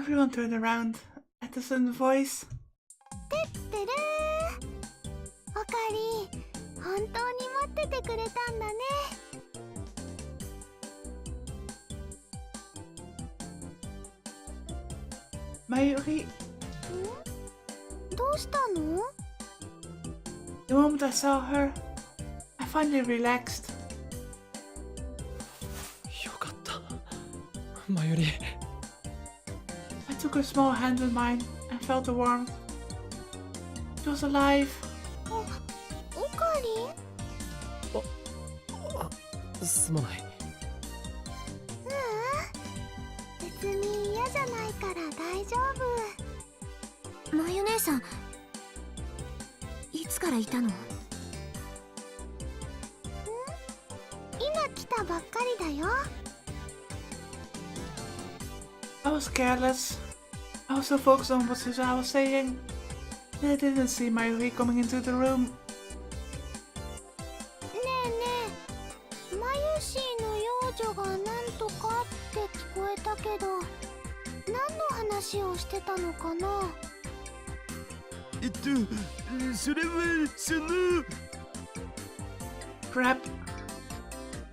Everyone turned around at the sudden voice. てるー、おかり、本当に待っててくれたんだね。Mayuri, どうしたの？ the moment I saw her, I finally relaxed. よかった、マユリ。I took her small hand in mine and felt the warmth. It was alive. おかり？すまない。別に嫌じゃないから大丈夫。マユ姉さん、いつからいたの？今来たばっかりだよ。I was careless. I was so focused on what Suza was saying that I didn't see Mayuri coming into the room. ねえねえ、マユシーの幼女がなんとかって聞こえたけど、何の話をしてたのかな？それはその。Crap.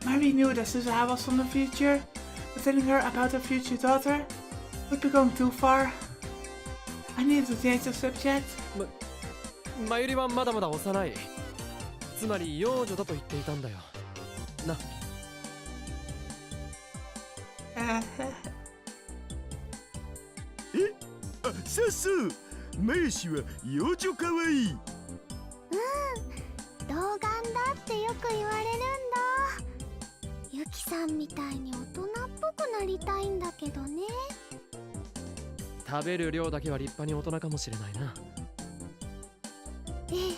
Mayuri knew that Suza was from the future, but telling her about her future daughter would be going too far. I needed to change the subject. マユリはまだまだ幼い。つまり幼女だと言っていたんだよな。そうそう、マユシは幼女かわいい。童顔だってよく言われるんだ。ユキさんみたいに大人っぽくなりたいんだけどね。食べる量だけは立派に大人かもしれないな。えへへ。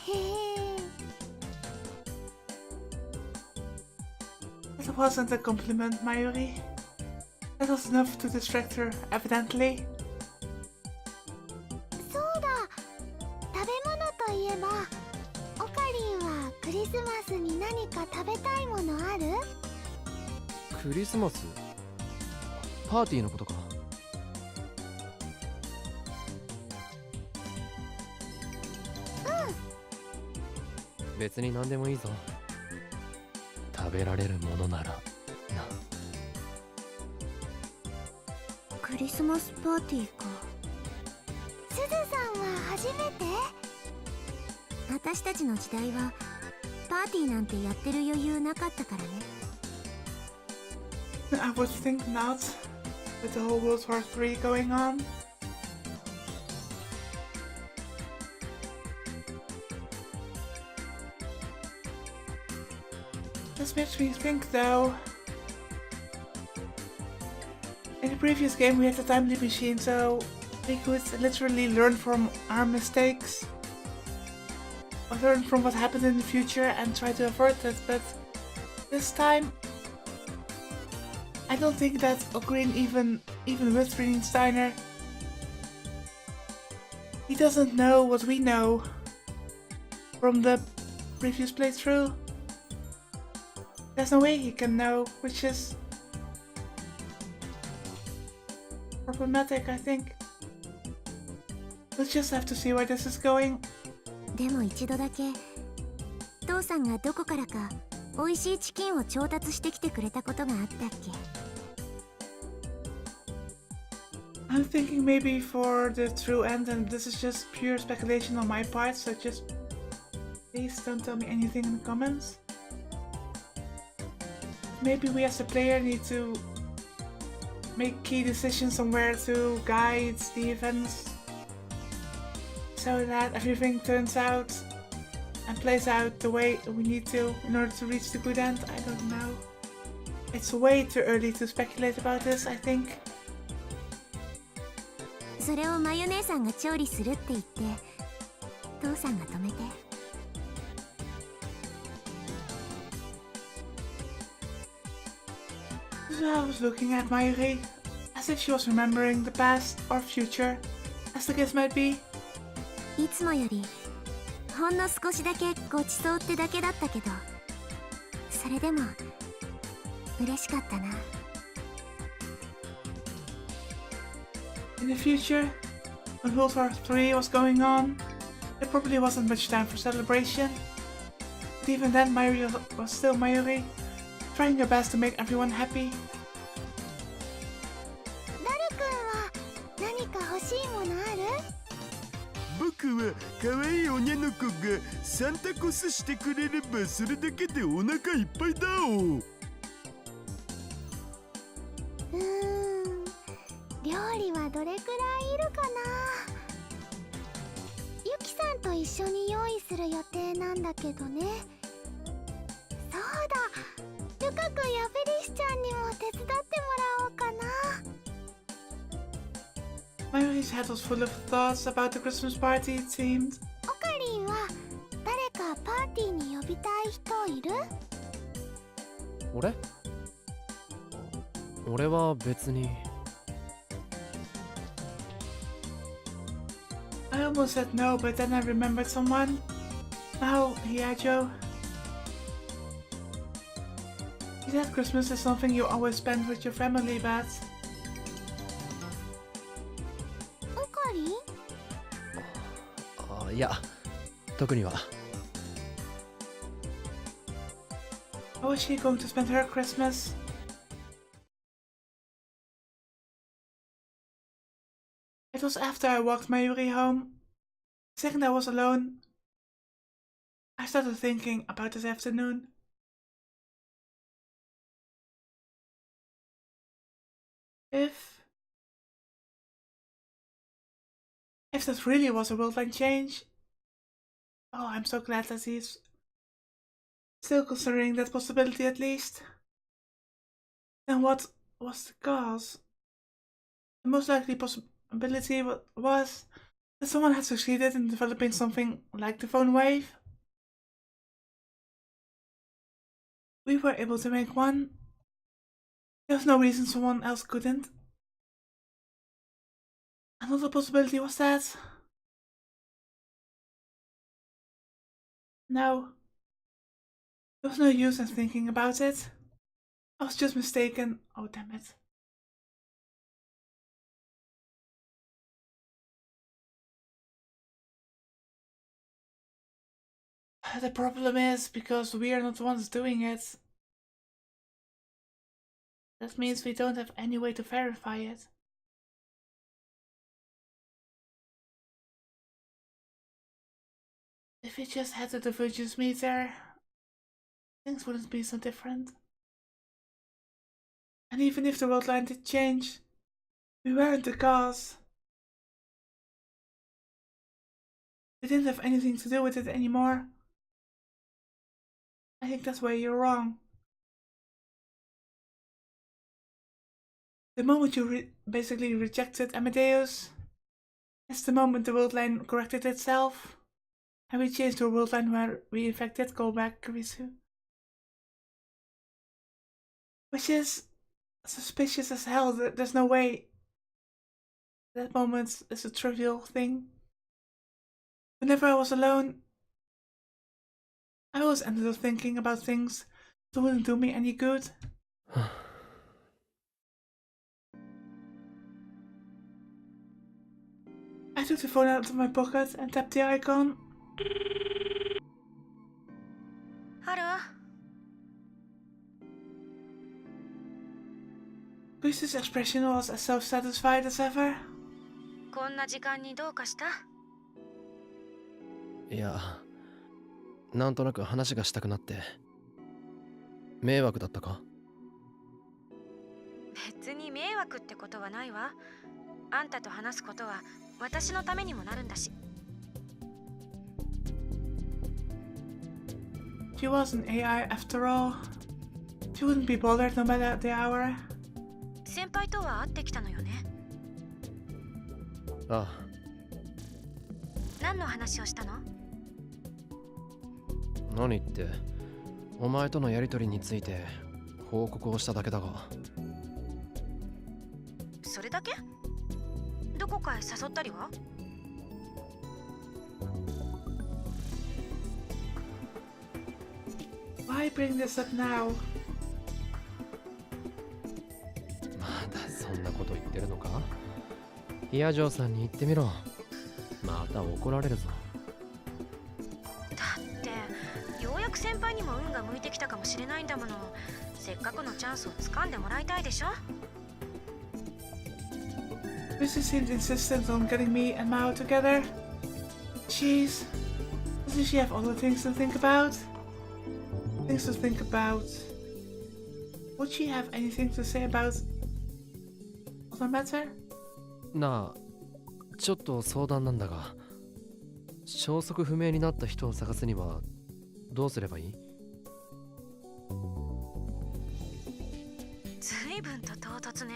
That wasn't a compliment, Mayuri. That was enough to distract her, evidently. そうだ、食べ物といえば、オカリンはクリスマスに何か食べたいものある？クリスマス？パーティーのことか。別に何でもいいぞ。食べられるものならな。クリスマスパーティーか。すずさんは初めて？私たちの時代はパーティーなんてやってる余裕なかったからね。I would think not, with the whole World War III going on. This makes me think though. In the previous game we had the time leap machine, so we could literally learn from our mistakes. Or learn from what happened in the future and try to avert it, but this time I don't think that Green even with Green Steiner, he doesn't know what we know from the previous playthrough. There's no way he can know, which is problematic, I think. We'll just have to see where this is going. でも一度だけ父さんがどこからか美味しいチキンを調達してきてくれたことがあったっけ？ I'm thinking maybe for the true end, and this is just pure speculation on my part, so just please don't tell me anything in the comments. Maybe we as a player need to make key decisions on where to guide the events so that everything turns out and plays out the way we need to in order to reach the good end. I don't know. It's way too early to speculate about this, I think. それをマユ姉さんが調理するって言って父さんが止めて。So I was looking at Mayuri, as if she was remembering the past or future, as the case might be. いつもよりほんの少しだけごちそうってだけだったけど、それでも嬉しかったな。In the future, when World War III was going on, there probably wasn't much time for celebration. But even then, Mayuri was still Mayuri, trying her best to make everyone happy. ダルくんは何か欲しいものある？僕は可愛い女の子がサンタコスしてくれればそれだけでお腹いっぱいだお。料理はどれくらいいるかな。ユキさんと一緒に用意する予定なんだけどね。そうだ、ルカ君やフェリスちゃんにも手伝ってもらおうかな。Mayuri's head was full of thoughts about the Christmas party, it seemed. オカリンは誰かパーティーに呼びたい人いる？俺は別に。I almost said no, but then I remembered someone. Oh, yeah, Joe. You said Christmas is something you always spend with your family, but... オカリン？いや、特には。How was she going to spend her Christmas? It was after I walked Mayuri home. The second I was alone, I started thinking about this afternoon. If that really was a worldwide change. Oh, I'm so glad that he's still considering that possibility at least. Then what was the cause? The most likely possibility was that someone had succeeded in developing something like the phone wave. We were able to make one. There was no reason someone else couldn't. Another possibility was that... No. There was no use in thinking about it. I was just mistaken. Oh, damn it. The problem is, because we are not the ones doing it, that means we don't have any way to verify it. If we just had the divergence meter, things wouldn't be so different. And even if the world line did change, we weren't the cause. We didn't have anything to do with it anymore. I think that's where you're wrong. The moment you basically rejected Amadeus, that's the moment the world line corrected itself, and we changed to a world line where we in fact did go back Karisu. Which is suspicious as hell. There's no way that moment is a trivial thing. Whenever I was alone, I always ended up thinking about things that wouldn't do me any good. I took the phone out of my pocket and tapped the icon. Hello. Chris's expression was as self-satisfied as ever. こんな時間にどうかした？いや、なんとなく話がしたくなって。迷惑だったか？別に迷惑ってことはないわ。あんたと話すことは私のためにもなるんだし。She was an AI after all. She wouldn't be bothered no matter the hour. 先輩とは会ってきたのよね。ああ。何の話をしたの？何って、お前とのやりとりについて報告をしただけだが。それだけ？どこかへ誘ったりは？Why bring this up now? まだそんなこと言ってるのか？ヤジョーさんに言ってみろ。また怒られるぞ。だってようやく先輩にも運が向いてきたかもしれないんだもの。せっかくのチャンスを掴んでもらいたいでしょ。Lucy seemed insistent on getting me and Mao together. Jeez. Doesn't she have other things to think about? Things to think about. Would she have anything to say about other matter? なあ、ちょっと相談なんだが、消息不明になった人を探すにはどうすればいい？随分と唐突ね。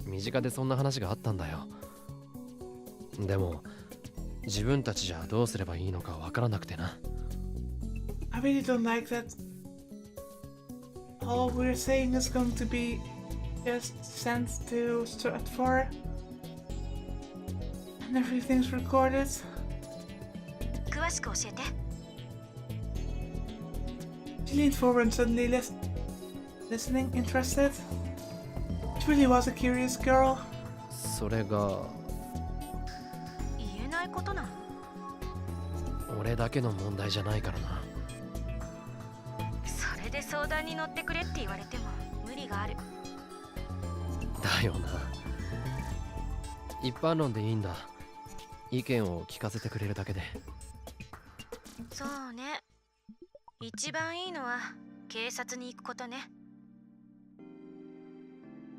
身近でそんな話があったんだよ。でも自分たちじゃどうすればいいのかわからなくてな。I really don't like that. All we're saying is going to be just sent to Stratfor. And everything's recorded. 詳しく教えて。She leaned forward and suddenly listening, interested. She really was a curious girl. それが言えないことなの？俺だけの問題じゃないからな。それで相談に乗ってくれって言われても無理がある。だよな。一般論でいいんだ。意見を聞かせてくれるだけで。そうね。一番いいのは警察に行くことね。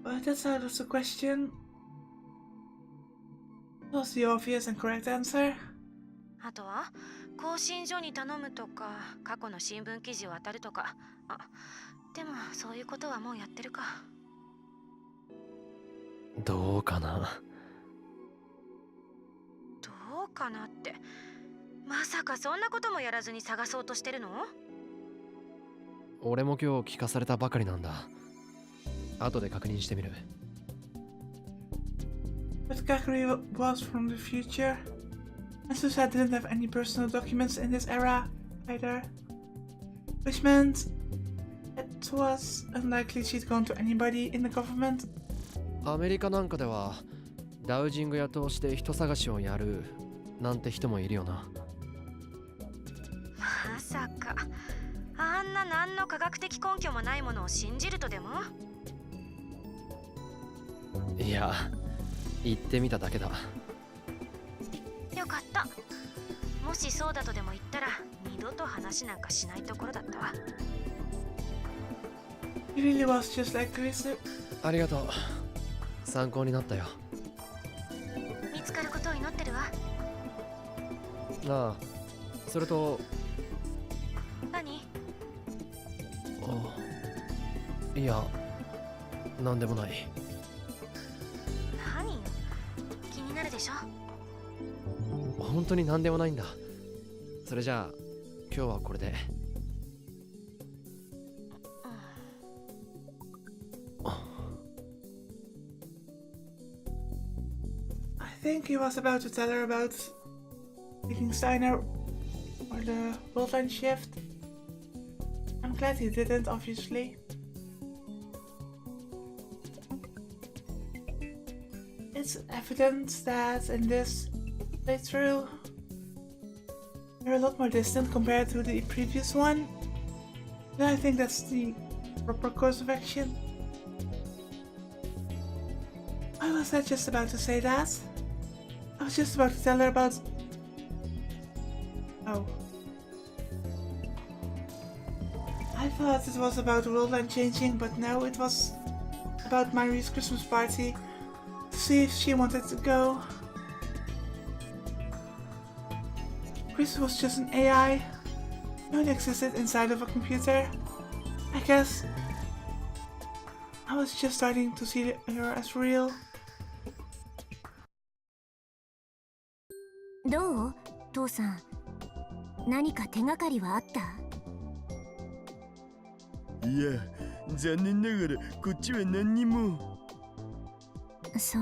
But that's out of the question. That was the obvious and correct answer. あとは更新所に頼むとか、過去の新聞記事を当たるとか。あ、でもそういうことはもうやってるか。どうかな。どうかなって、まさかそんなこともやらずに探そうとしてるの？俺も今日聞かされたばかりなんだ。後で確認してみる。But Kakuri was from the future, and Susa didn't have any personal documents in this era either, which meant it was unlikely she'd gone to anybody in the government. アメリカなんかではダウジング屋通して人探しをやるなんて人もいるよな。まさかあんな何の科学的根拠もないものを信じるとでも？いや、言ってみただけだ。よかった。もしそうだとでも言ったら二度と話なんかしないところだったわ。He really was just like Chris. ありがとう。参考になったよ。見つかることを祈ってるわ。なあ、それと。何？いや、なんでもない。何よ、気になるでしょ。本当になんでもないんだ。それじゃあ今日はこれで。I think he was about to tell her about taking Steiner or the Wolfline shift. I'm glad he didn't, obviously. It's evident that in this playthrough, they're a lot more distant compared to the previous one. And I think that's the proper course of action. Why was I just about to say that? I was just about to tell her about... Oh. I thought it was about the world line changing, but no, it was about Mayuri's Christmas party. To see if she wanted to go. Chris was just an AI. He only existed inside of a computer. I guess I was just starting to see her as real. どう？父さん。何か手がかりはあった？いや、残念ながらこっちは何にも。そう。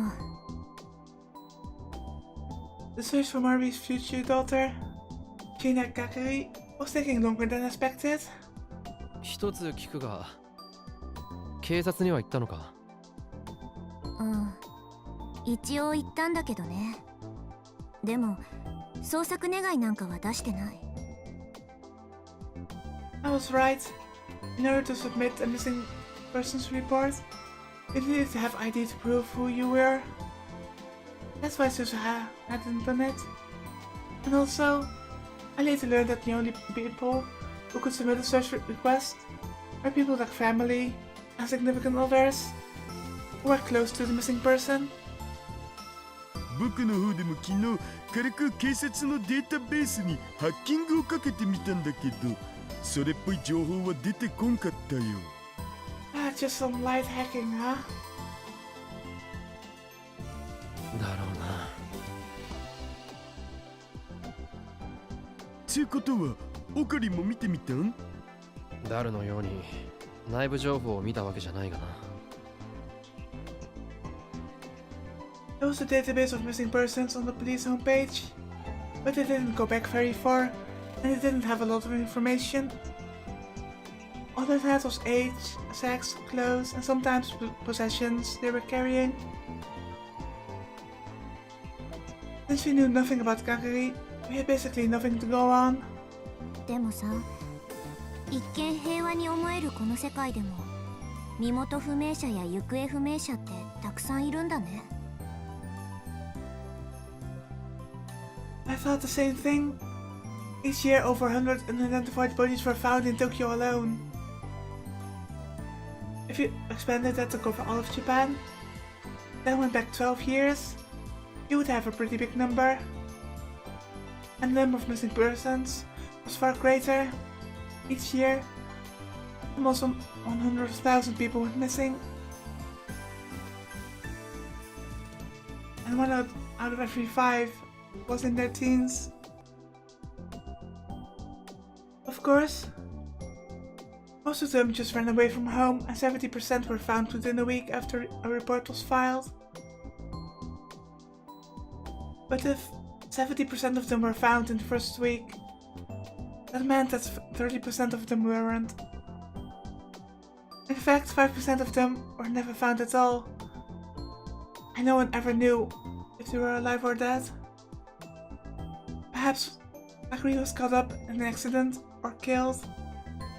The search for Marby's future daughter, Gina Kakuri, was taking longer than expected. 一つ聞くが、警察には行ったのか？うん。一応言ったんだけどね。でも捜索願いなんかは出してない。 I was right. In order to submit a missing persons report, you needed to have ID to prove who you were. That's why Suzuha hadn't done it. And also, I later learned that the only people who could submit a search request were people like family and significant others who were close to the missing person. 僕の方でも昨日軽く警察のデータベースにハッキングをかけてみたんだけど、それっぽい情報は出てこんかったよ。Ah, just some light hacking, huh? だろうな。つうことはオカリも見てみたん？ダルのように内部情報を見たわけじゃないがな。There was a database of missing persons on the police homepage, but it didn't go back very far, and it didn't have a lot of information. All it had was age, sex, clothes, and sometimes possessions they were carrying. Since we knew nothing about Kakari, we had basically nothing to go on. でもさ、一見平和に思えるこの世界でも身元不明者や行方不明者ってたくさんいるんだね。I thought the same thing. Each year, over 100 unidentified bodies were found in Tokyo alone. If you expanded that to cover all of Japan, then went back 12 years, you would have a pretty big number. And the number of missing persons was far greater. Each year, almost 100,000 people went missing. And one out of every 5 was in their teens. Of course, most of them just ran away from home, and 70% were found within a week after a report was filed. But if 70% of them were found in the first week, that meant that 30% of them weren't. In fact, 5% of them were never found at all, and no one ever knew if they were alive or dead. Perhaps Akari was caught up in an accident or killed,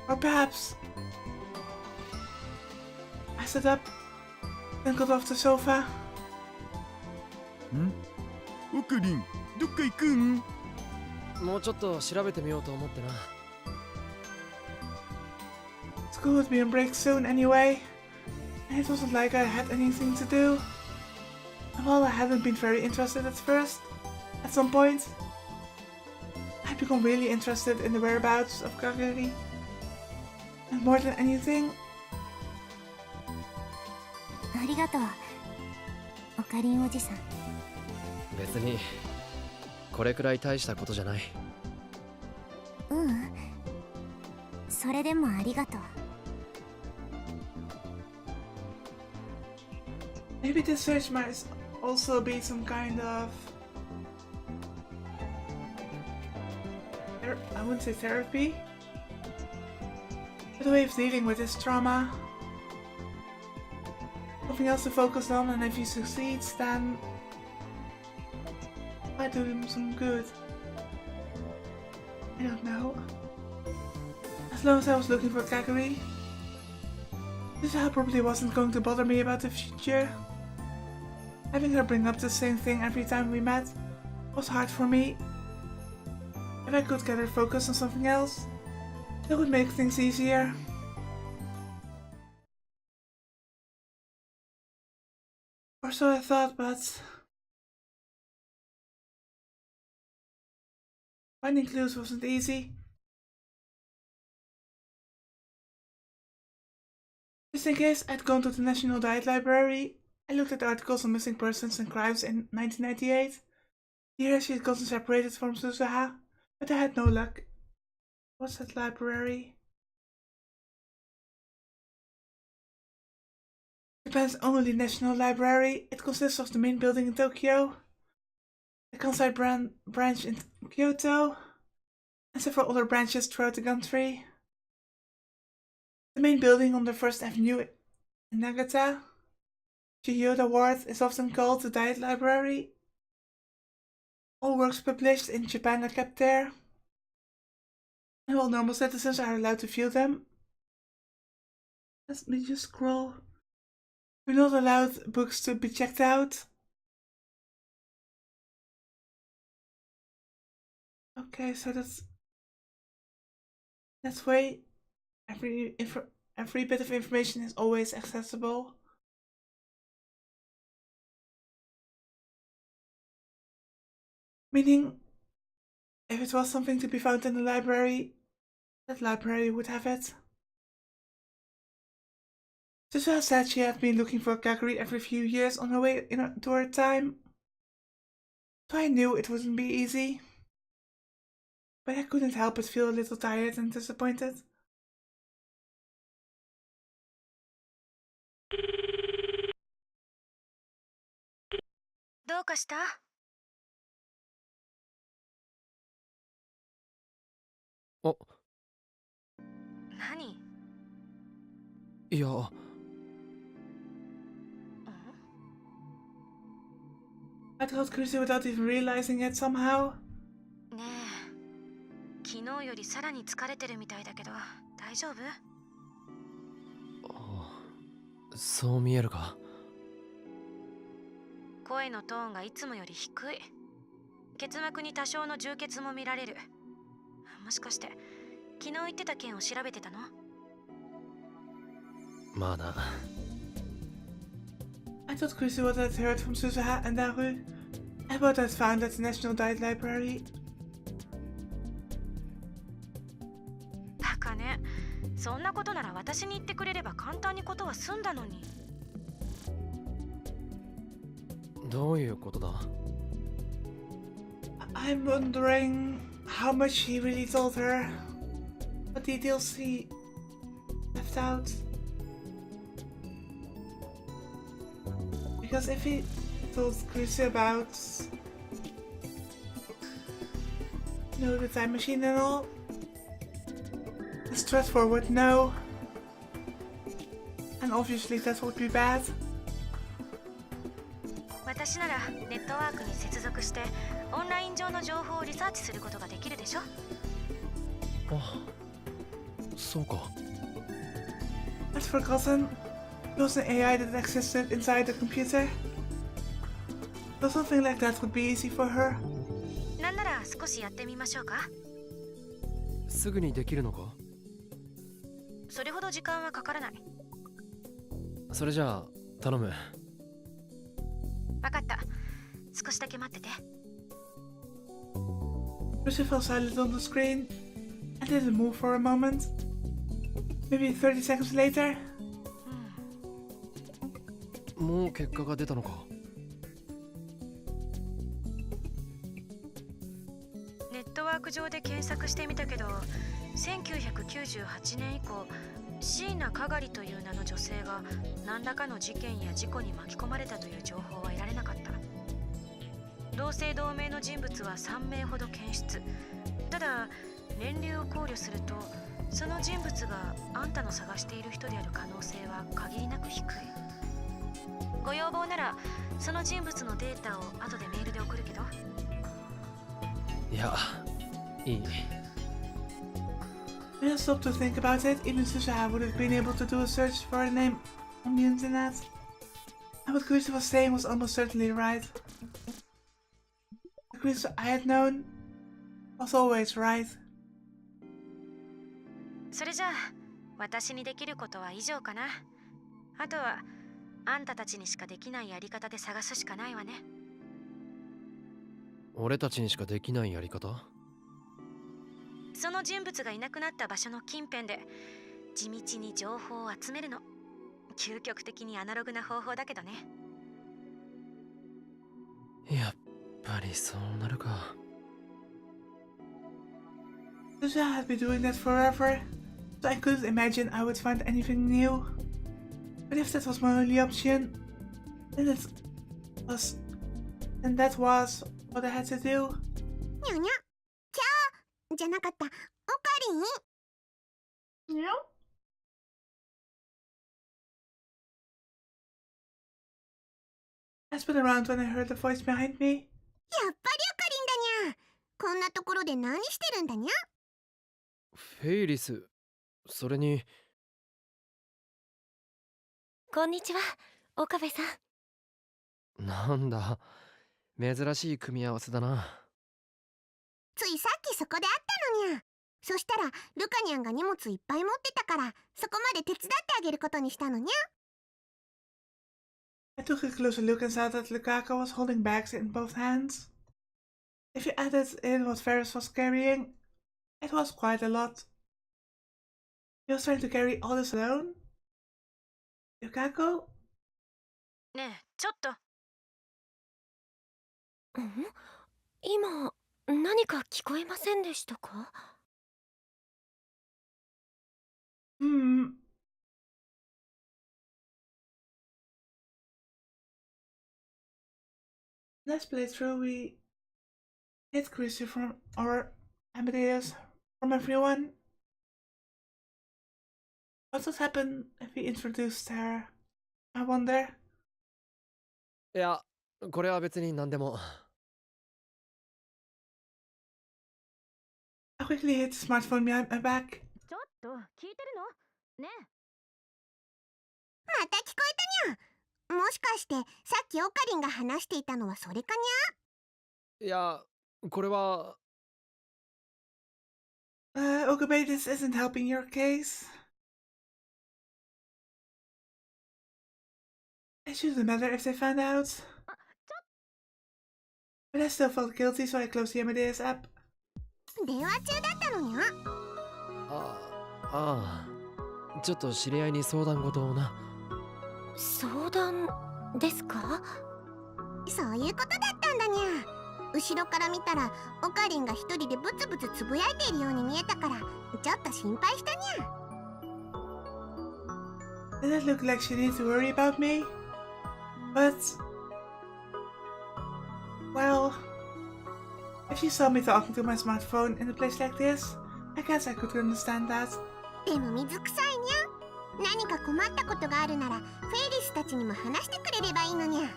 or perhaps I stood up, then got off the sofa. オカリン、どっか行くん？もうちょっと調べてみようと思ってな。School would be on break soon anyway, and it wasn't like I had anything to do. And while I hadn't been very interested at first, at some point, I'd become really interested in the whereabouts of Kakari. And more than anything, ありがとう、オカリンおじさん。別にこれくらい大したことじゃない。ううん、それでもありがとう。maybe this search might also be some kind of... I wouldn't say therapy, but a way of dealing with this trauma. Something else to focus on, and if he succeeds, then might do him some good. I don't know. As long as I was looking for Kakari, this probably wasn't going to bother me about the future. Having her bring up the same thing every time we met was hard for me. If I could get her focused on something else, that would make things easier. Or so I thought, but finding clues wasn't easy. Just in case I'd gone to the National Diet Library, I looked at articles on missing persons and crimes in 1998. The year she had gotten separated from Suzuha, but I had no luck. What's that library? Japan's only national library. It consists of the main building in Tokyo, the Kansai branch in Kyoto, and several other branches throughout the country. The main building on the 1st Avenue in Nagata Chiyoda Ward is often called the Diet Library. All works published in Japan are kept there, and all normal citizens are allowed to view them. Let me just scroll. We're not allowed books to be checked out. Okay, so that's way every bit of information is always accessible. Meaning, if it was something to be found in the library, that library would have it. Suzuha said she had been looking for Kaguri every few years on her way to her time. So I knew it wouldn't be easy. But I couldn't help but feel a little tired and disappointed.どうかした？あ、何？いや、I told Kurusu without even realizing it somehow. ねえ、昨日よりさらに疲れてるみたいだけど、大丈夫？そう見えるか？声のトーンがいつもより低い。結膜に多少の充血も見られる。もしかして昨日言ってた件を調べてたの？まあな。I told Kurusu what I'd heard from Suzuha and Daru, and what I'd found at the National Diet Library. バカね。そんなことなら私に言ってくれれば簡単にことは済んだのに。どういうことだ？ I'm wondering how much he really told her. What details he left out. Because if he told Kurusu about, the time machine and all, the straightforward no. And obviously that would be bad. 私ならネットワークに接続してオンライン上の情報をリサーチすることができるでしょ？あ、そうか。I'd forgotten. There was an AI that existed inside the computer. So something like that would be easy for her. なんなら少しやってみましょうか？すぐにできるのか？それほど時間はかからない。それじゃあ頼む。わかった。少しだけ待ってて。Kurusu fell silent on the screen and didn't move for a moment. Maybe 30 seconds later. もう結果が出たのか？ネットワーク上で検索してみたけど、1998年以降、椎名かがりという名の女性が何らかの事件や事故に巻き込まれたという情報は得られなかった。同姓同名の人物は3名ほど検出。ただ年齢を考慮すると、その人物があんたの探している人である可能性は限りなく低い。ご要望ならその人物のデータを後でメールで送るけど。いや、いい。When I stopped to think about it, even Suzuha would have been able to do a search for a name on the internet. And what Kurusu was saying was almost certainly right. The Kurusu I had known was always right. それじゃあ私にできることは以上かな。あとはあんたたちにしかできないやり方で探すしかないわね。俺たちにしかできないやり方？その人物がいなくなった場所の近辺で地道に情報を集めるの。究極的にアナログな方法だけどね。やっぱりそうなるか。Suzuha had been doing that forever, so I couldn't imagine I would find anything new. But if that was my only option, then that was what I had to do. にゃにゃ。キャーじゃなかった。オカリン。Yeah? I spun around when I heard a voice behind me. やっぱりオカリンだにゃ。こんなところで何してるんだにゃ。フェイリス、それに。こんにちは、岡部さん。なんだ、珍しい組み合わせだな。ついさっきそこで会ったのにゃ。そしたらルカニャンが荷物いっぱい持ってたから、そこまで手伝ってあげることにしたのにゃ。I took a closer look and saw that Lukaku was holding bags in both hands. If you added in what Ferris was carrying, it was quite a lot. He was trying to carry all this alone? Lukaku? ねえ、ちょっと。今何か聞こえませんでしたか？Last playthrough we hid Chrissy from our Amadeus from everyone. What would happen if we introduced her? I wonder. いや、これは別に何でも。I quickly hid the smartphone behind my back. ちょっと聞いてるの？ねえ。また聞こえたにゃ。もしかしてさっきオカリンが話していたのはそれかにゃ？いや、これは。Okabe, this isn't helping your case. It shouldn't matter if they found out. But I still felt guilty, so I closed the Amadeus app. 電話中だったのにゃ。ああ、ちょっと知り合いに相談事をな。相談ですか？そういうことだったんだにゃ。後ろから見たらオカリンが一人でブツブツつぶやいているように見えたからちょっと心配したにゃ。Did it look like she needed to worry about me? But... well... if she saw me talking to my smartphone in a place like this, I guess I could understand that. でも水臭いにゃ。何か困ったことがあるならフェイリスたちにも話してくれればいいのにゃ。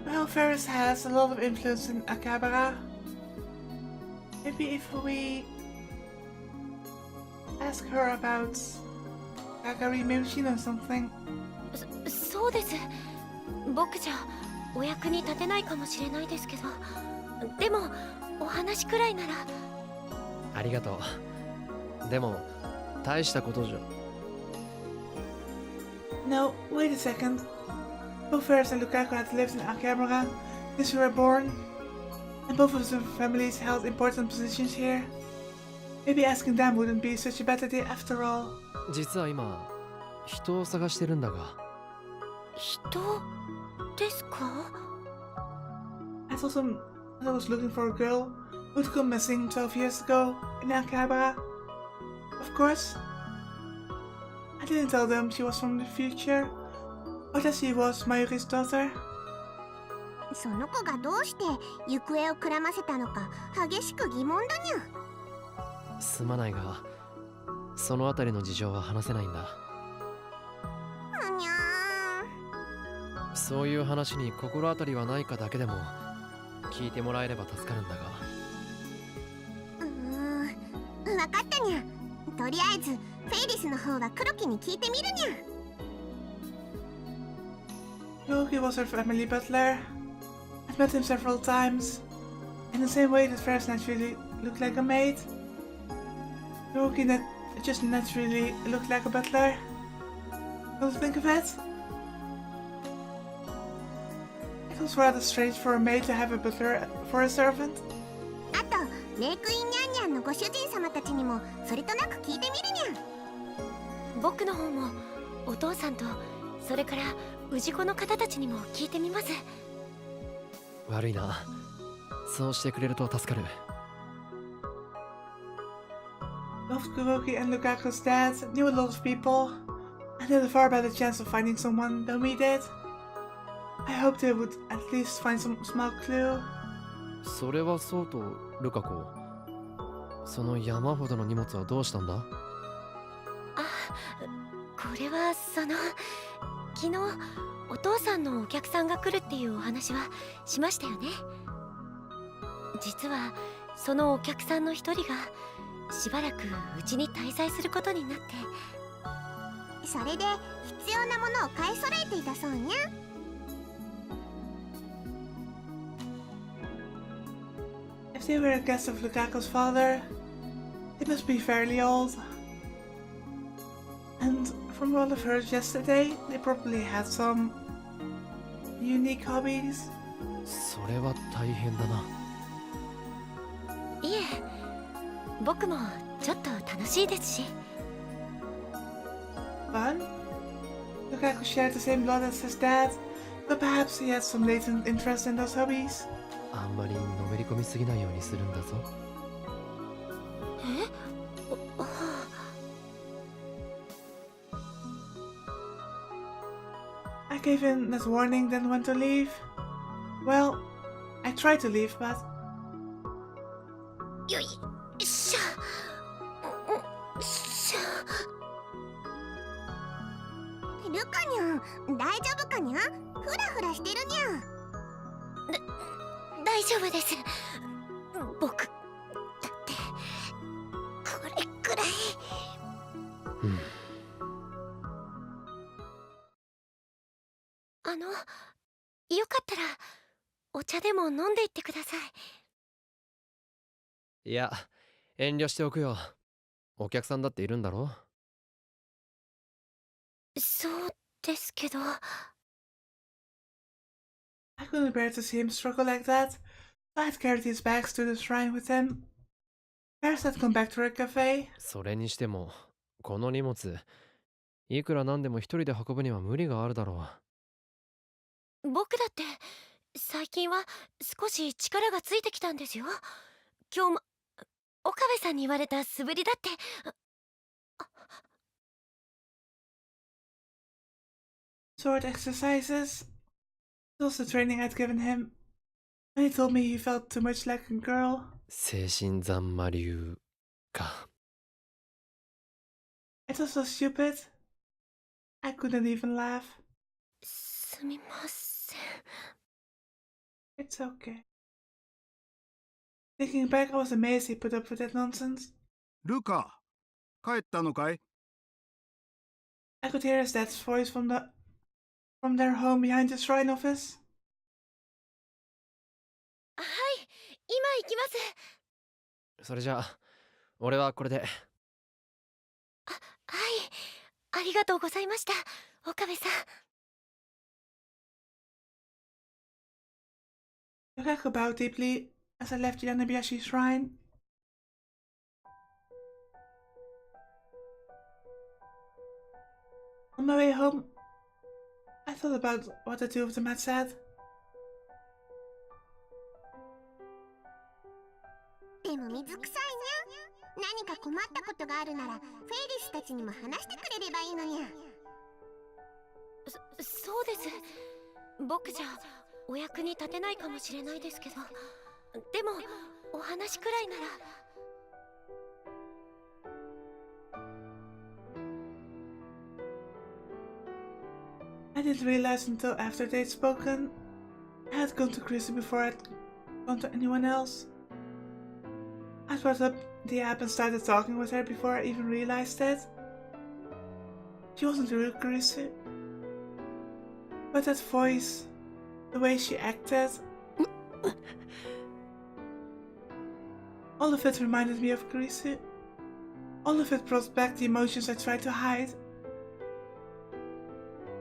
Well, Ferris has a lot of influence in Akabe. Maybe if we ask her about Kakari, maybe she knows something. そうです。僕じゃお役に立てないかもしれないですけど、でもお話くらいなら。ありがとう。でも大したことじゃ。No, wait a second. Both Ferris and Lukaku had lived in Akabe since we were born, and both of their families held important positions here. Maybe asking them wouldn't be such a bad idea after all. 実は今人を探してるんだが。人ですか？ I told them that I was looking for a girl who'd gone missing 12 years ago in Akabe. Of course, I didn't tell them she was from the future, or that she was Mayuri's daughter. その子がどうして行方をくらませたのか激しく疑問だにゃ。すまないが、そのあたりの事情は話せないんだ。むにゃー。そういう話に心当たりはないかだけでも聞いてもらえれば助かるんだが。分かったにゃ。とりあえずフェイリスの方は黒木に聞いてみるにゃ。Yogi was her family butler. I'd met him several times, in the same way that Ferris naturally looked like a maid. Yogi just naturally looked like a butler. Don't you think of it? It was rather strange for a maid to have a butler for a servant. あとレイクインニャンニャンのご主人様たちにもそれとなく聞いてみるにゃ。僕の方もお父さんとそれから氏子の方たちにも聞いてみます。悪いな。そうしてくれると助かる。Both Kuroki and Lukaku's dad knew a lot of people, and had a far better chance of finding someone than we did. I hoped they would at least find some small clue. それはそうと、ルカ子。その山ほどの荷物はどうしたんだ？あこれは昨日お父さんのお客さんが来るっていうお話はしましたよね。実はそのお客さんの一人がしばらくうちに滞在することになって、それで必要なものを買い揃えていたそうにゃ。If they were a guest of Lukaku's father, they must be fairly old. And from what I've heard yesterday, they probably had some unique hobbies. それは大変だな。いえ、僕もちょっと楽しいですし。Fun? Lukaku shared the same blood as his dad, but perhaps he had some latent interest in those hobbies. あんまりのめり込みすぎないようにするんだぞ。I gave in that warning, then went to leave. Well, I tried to leave, but よいしょ。ルカニャン、大丈夫かにゃ？フラフラしてるにゃ。大丈夫です。僕だってこれくらい。うん。よかったらお茶でも飲んでいってください。いや、遠慮しておくよ。お客さんだっているんだろ？そうですけど。I couldn't bear to see him struggle like that, so I had carried his bags to the shrine with him. Paris had come back to her cafe. それにしても、この荷物、いくらなんでも一人で運ぶには無理があるだろう。僕だって最近は少し力がついてきたんですよ。今日も岡部さんに言われた素振りだって。Sword exercises. It was the training I'd given him. When he told me he felt too much like a girl. 精神残魔流か。It was so stupid. I couldn't even laugh. すみません。It's okay. Thinking back, I was amazed he put up with that nonsense. ルカ、帰ったのかい？ I could hear his dad's voice from their home behind the shrine office. はい、今行きます。それじゃあ、俺はこれで。はい、ありがとうございました、岡部さん。Lukaku bowed deeply as I left Yanabayashi shrine. On my way home, I thought about what the two of them had said. でも水臭いにゃ。何か困ったことがあるならフェイリスたちにも話してくれればいいのにゃ。そうです。僕じゃお役に立てないかもしれないですけど、でもお話くらいなら。I didn't realize until after they'd spoken. I had gone to Chrissy before I'd gone to anyone else. I brought up the app and started talking with her before I even realized it. She wasn't real Chrissy. But that voice, the way she acted, all of it reminded me of Chrissy. All of it brought back the emotions I tried to hide.